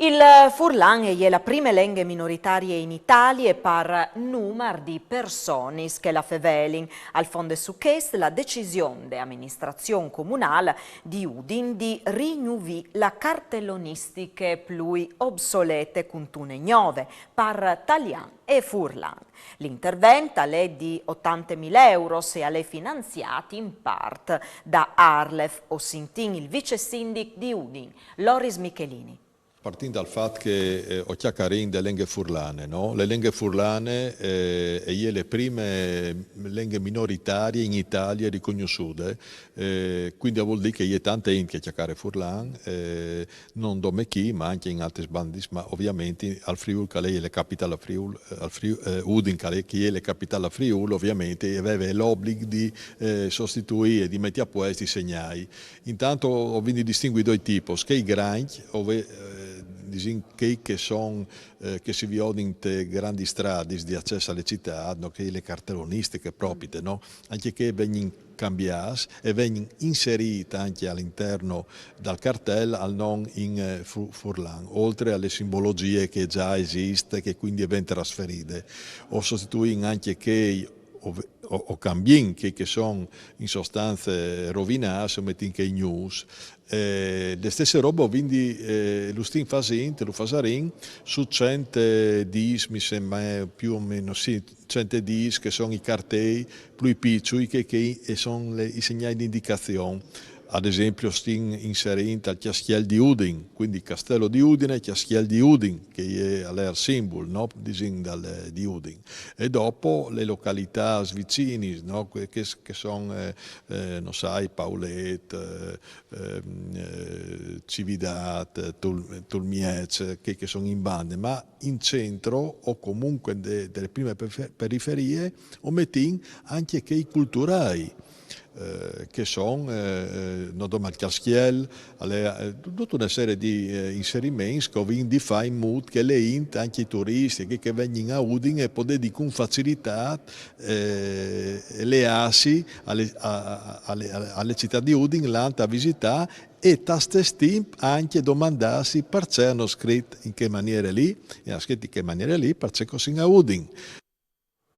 Il Furlan è la prima lingua minoritaria in Italia per numero di persone che la fevelin. Al fondo su questo la decisione dell'amministrazione comunale di Udin di rinnovare la cartellonistica più obsolete con tune nuove per Talian e Furlan. L'intervento è di 80.000 euro e è finanziato in parte da Arlef, o Sintin, il vice sindic di Udin, Loris Michelini. Partendo dal fatto che ho chiacchierato delle lingue furlane, no? Le lingue furlane sono le prime lingue minoritarie in Italia riconosciute, quindi vuol dire che c'è tanta gente che chiacchiera furlan, non come chi, ma anche in altri bandi, ma ovviamente al Friuli, che è la capitale Friuli, Udin, che è la capitale Friuli, ovviamente aveva l'obbligo di sostituire, di mettere a posto i segnali. Intanto ho quindi distinguito due tipi, che i grandi, che si vedono in grandi strade di accesso alle città, no? Che le cartellonistiche proprie, no? Anche che vengono cambiate e vengono inserite anche all'interno del cartello al non in Furlan, oltre alle simbologie che già esistono, che quindi vengono trasferite. O sostituendo anche che o cambiando che sono in sostanza rovinate, o metti in news. Le stesse robe quindi lo stiamo facendo, lo faremo su 100 dis, mi sembra più o meno, sì, 100 dis che sono i cartelli più piccoli che sono i segnali di indicazione. Ad esempio stiamo inserendo il Chiaschiel di Udin, quindi Castello di Udine e Chiaschiel di Udin, che è il simbolo, no? Di Udin. E dopo le località vicine, no? che sono, non sai, Paulet, Cividat, Tulmiec, che sono in bande, ma in centro o comunque delle prime periferie, o mettiamo anche che i culturali. Che sono il Caschiel, tutta una serie di inserimenti che fanno in modo che le int, anche i turisti che vengono a Udin e poter con facilità le assi alle città di Udin a visitare e taste stimp anche domandarsi per c'è hanno scritto in che maniera lì e ha scritto in che maniera lì per c'è così a Udin.